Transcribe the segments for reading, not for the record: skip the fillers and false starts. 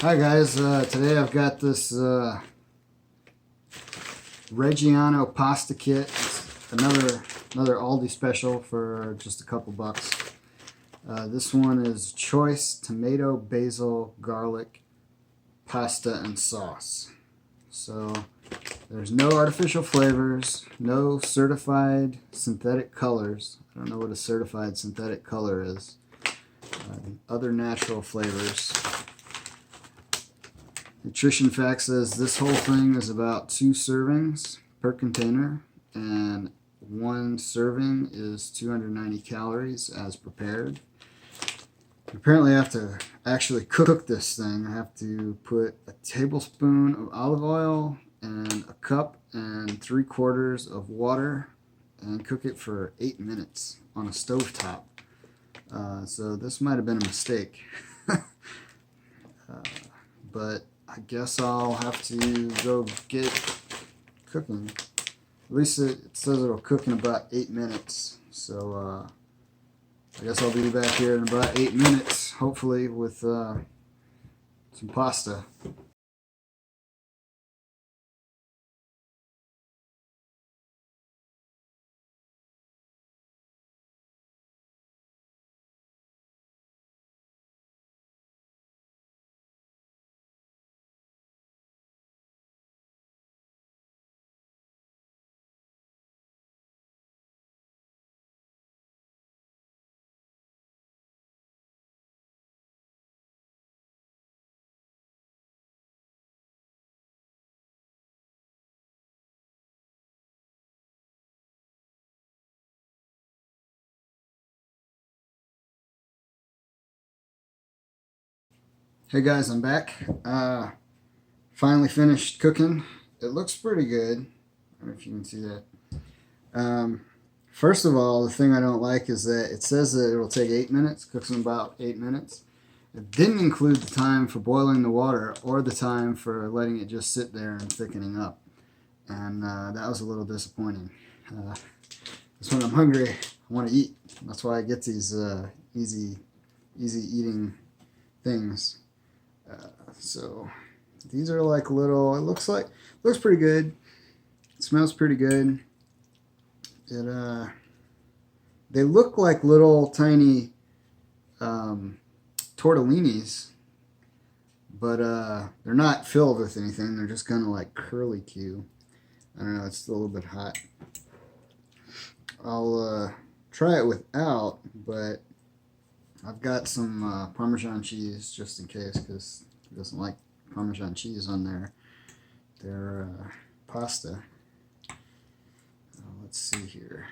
Hi guys, today I've got this Reggiano pasta kit. It's another Aldi special for just a couple bucks. This one is choice tomato, basil, garlic, pasta, and sauce. So there's no artificial flavors, no certified synthetic colors. I don't know what a certified synthetic color is. Other natural flavors. Nutrition Fact says this whole thing is about 2 servings per container, and 1 serving is 290 calories as prepared. Apparently I have to actually cook this thing. I have to put a tablespoon of olive oil and a cup and 3/4 of water and cook it for 8 minutes on a stovetop. So this might have been a mistake. But I guess I'll have to go get cooking. At least it says it'll cook in about 8 minutes. So I guess I'll be back here in about 8 minutes, hopefully, with some pasta. Hey guys, I'm back. Finally finished cooking. It looks pretty good. I don't know if you can see that. First of all, the thing I don't like is that it says that it'll take 8 minutes, cooks in about 8 minutes. It didn't include the time for boiling the water or the time for letting it just sit there and thickening up. And that was a little disappointing. Just when I'm hungry, I want to eat. That's why I get these easy eating things. So these are like little, it looks pretty good. It smells pretty good. They look like little tiny tortellinis, but they're not filled with anything. They're just kind of like curly-Q. I don't know, it's still a little bit hot. I'll try it without, but I've got some Parmesan cheese just in case, because he doesn't like Parmesan cheese on their pasta. Let's see here.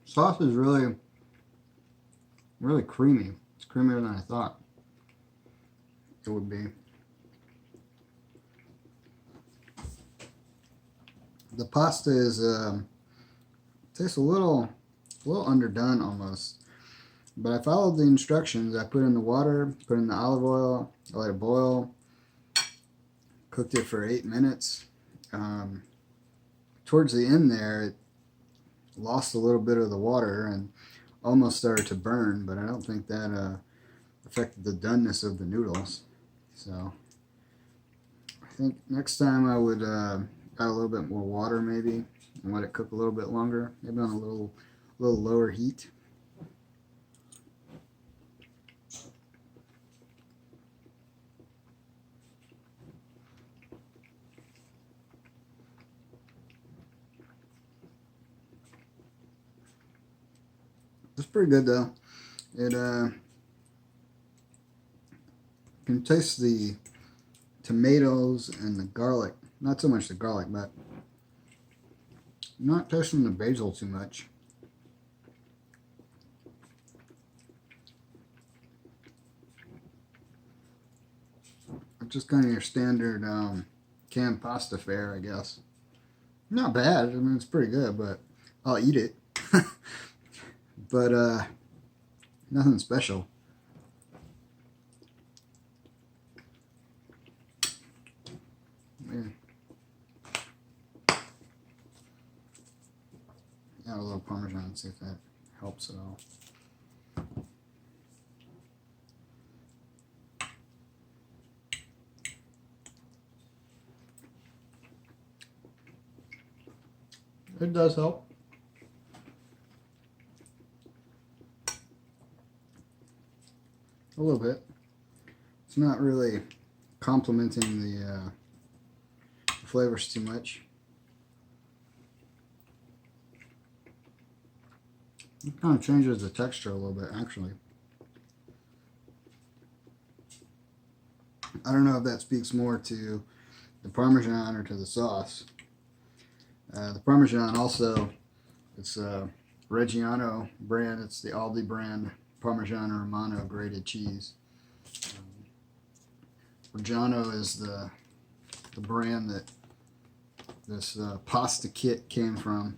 Sauce is really creamy. It's creamier than I thought it would be. The pasta is tastes a little underdone almost, but I followed the instructions. I put in the water, put in the olive oil, I let it boil, cooked it for 8 minutes. Towards the end there, it lost a little bit of the water and almost started to burn, but I don't think that affected the doneness of the noodles. So I think next time I would add a little bit more water maybe and let it cook a little bit longer, maybe on a little lower heat. It's pretty good though. It can taste the tomatoes and the garlic. Not so much the garlic, but I'm not tasting the basil too much. It's just kind of your standard canned pasta fare, I guess. Not bad. I mean, it's pretty good, but I'll eat it. But nothing special. Add a little Parmesan, see if that helps at all. It does help. A little bit. It's not really complementing the flavors too much. It kind of changes the texture a little bit, actually. I don't know if that speaks more to the Parmesan or to the sauce. The Parmesan also, it's a Reggiano brand. It's the Aldi brand Parmigiano Romano grated cheese. Reggano is the brand that this pasta kit came from.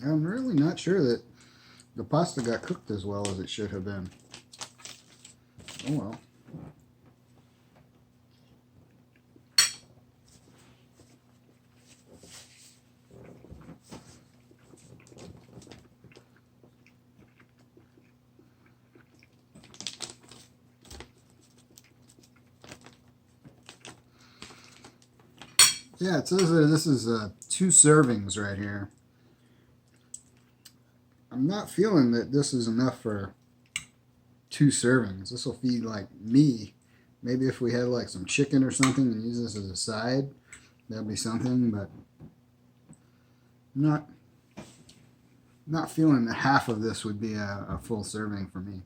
I'm really not sure that the pasta got cooked as well as it should have been. Oh well. Yeah, it says that this is 2 servings right here. I'm not feeling that this is enough for 2 servings. This will feed like me. Maybe if we had like some chicken or something and use this as a side, that'd be something, but not feeling that half of this would be a full serving for me.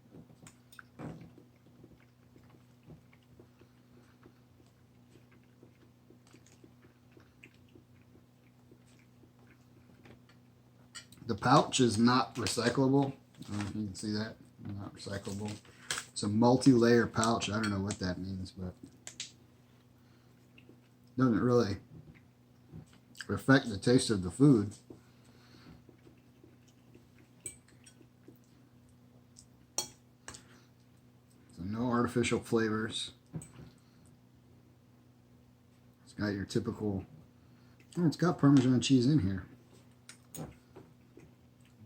The pouch is not recyclable. I don't know if you can see that. Not recyclable. It's a multi-layer pouch. I don't know what that means, but doesn't really affect the taste of the food. So no artificial flavors. It's got your typical, oh, it's got Parmesan cheese in here.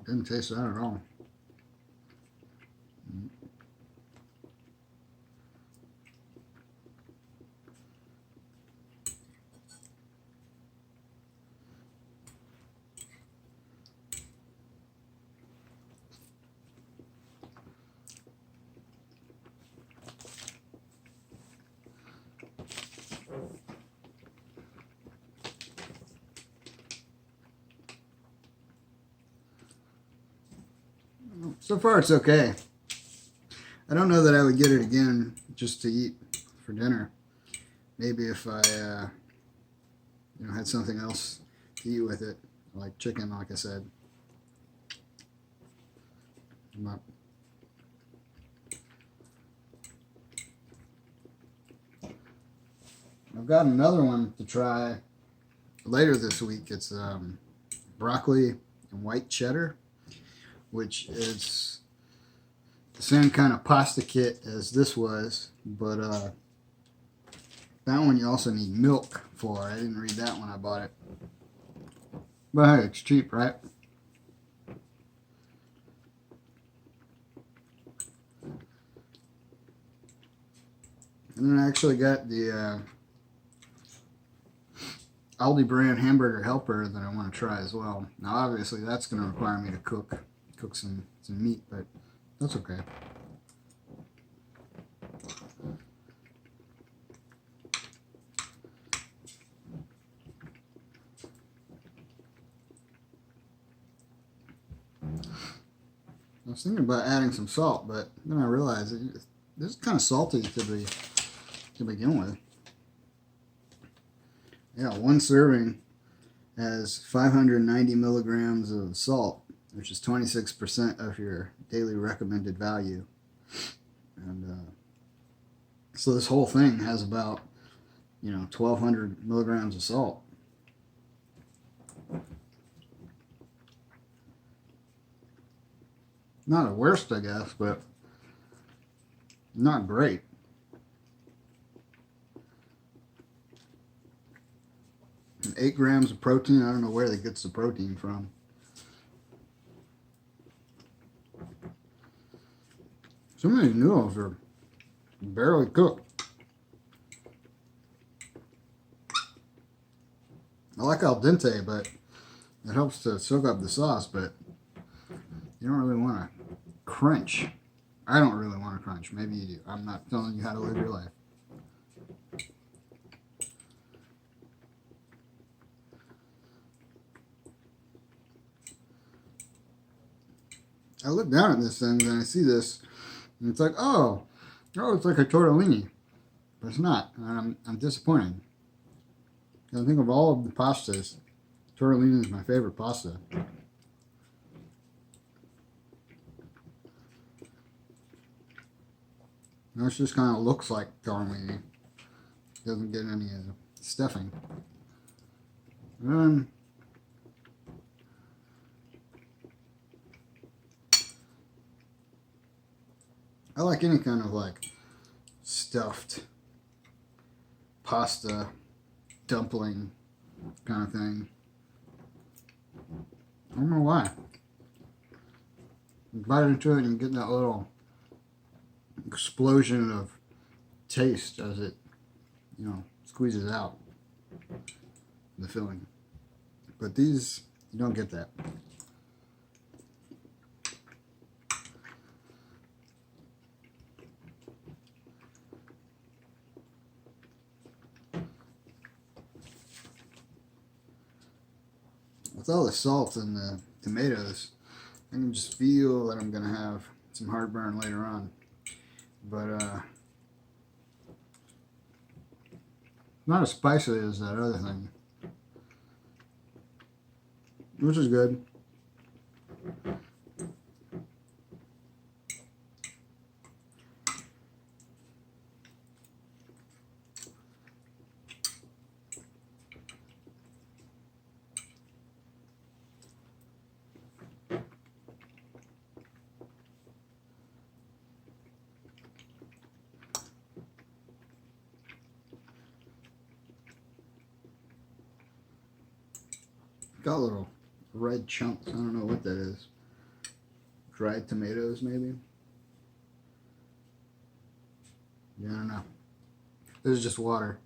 Didn't taste that at all. So far it's okay. I don't know that I would get it again just to eat for dinner. Maybe if I had something else to eat with it, like chicken, like I said. I've got another one to try later this week. It's broccoli and white cheddar, which is the same kind of pasta kit as this was, but that one you also need milk for. I didn't read that when I bought it. But hey, it's cheap, right? And then I actually got the Aldi brand hamburger helper that I want to try as well. Now obviously that's going to require me to cook some meat, but that's okay. I was thinking about adding some salt, but then I realized this is kind of salty to begin with. Yeah, 1 serving has 590 milligrams of salt, which is 26% of your daily recommended value. And so this whole thing has about 1,200 milligrams of salt. Not the worst, I guess, but not great. And 8 grams of protein. I don't know where they gets the protein from. Some of these noodles are barely cooked. I like al dente, but it helps to soak up the sauce, but you don't really want to crunch. I don't really want to crunch. Maybe you do. I'm not telling you how to live your life. I look down at this thing and I see this, and it's like, oh, it's like a tortellini, but it's not. And I'm disappointed. I think of all of the pastas, tortellini is my favorite pasta. It just kind of looks like tortellini. Doesn't get any stuffing. I like any kind of like stuffed pasta, dumpling kind of thing. I don't know why. You bite into it and you get that little explosion of taste as it, squeezes out the filling. But these, you don't get that. With all the salt and the tomatoes, I can just feel that I'm going to have some heartburn later on. But not as spicy as that other thing, which is good. Got little red chunks. I don't know what that is. Dried tomatoes, maybe? Yeah, I don't know. This is just water.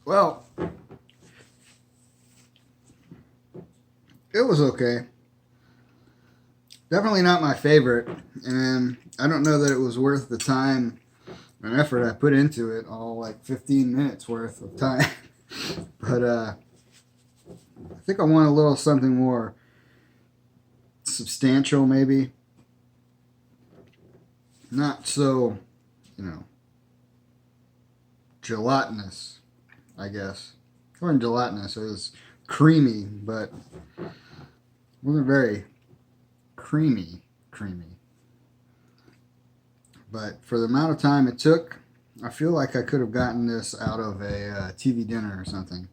Well, it was okay. Definitely not my favorite, and I don't know that it was worth the time and effort I put into it, all like 15 minutes worth of time. But I think I want a little something more substantial, maybe. Not so, gelatinous, I guess. It wasn't gelatinous, it was creamy, but it wasn't very creamy. But for the amount of time it took, I feel like I could have gotten this out of a TV dinner or something.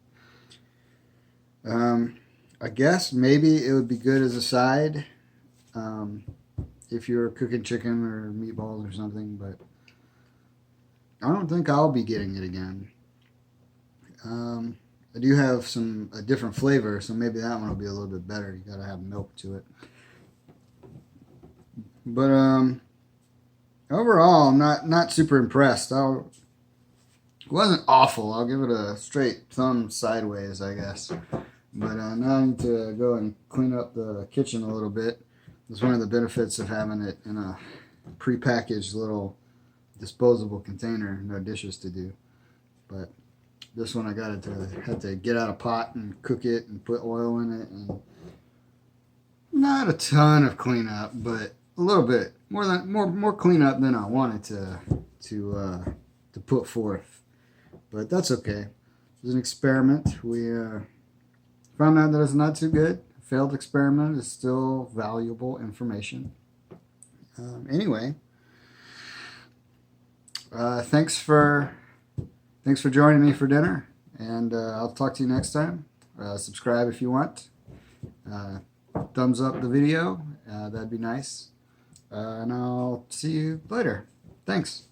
I guess maybe it would be good as a side if you're cooking chicken or meatballs or something, but I don't think I'll be getting it again. I do have a different flavor, so maybe that one will be a little bit better. You gotta have milk to it. But overall, not super impressed. It wasn't awful. I'll give it a straight thumb sideways, I guess. But now I need to go and clean up the kitchen a little bit. It's one of the benefits of having it in a prepackaged little disposable container. No dishes to do. But this one I had to get out a pot and cook it and put oil in it, and not a ton of cleanup, but a little bit more cleanup than I wanted to put forth. But that's okay. It was an experiment. We found out that it's not too good. Failed experiment is still valuable information. Anyway, thanks for joining me for dinner, and I'll talk to you next time. Subscribe if you want. Thumbs up the video. That'd be nice. And I'll see you later. Thanks.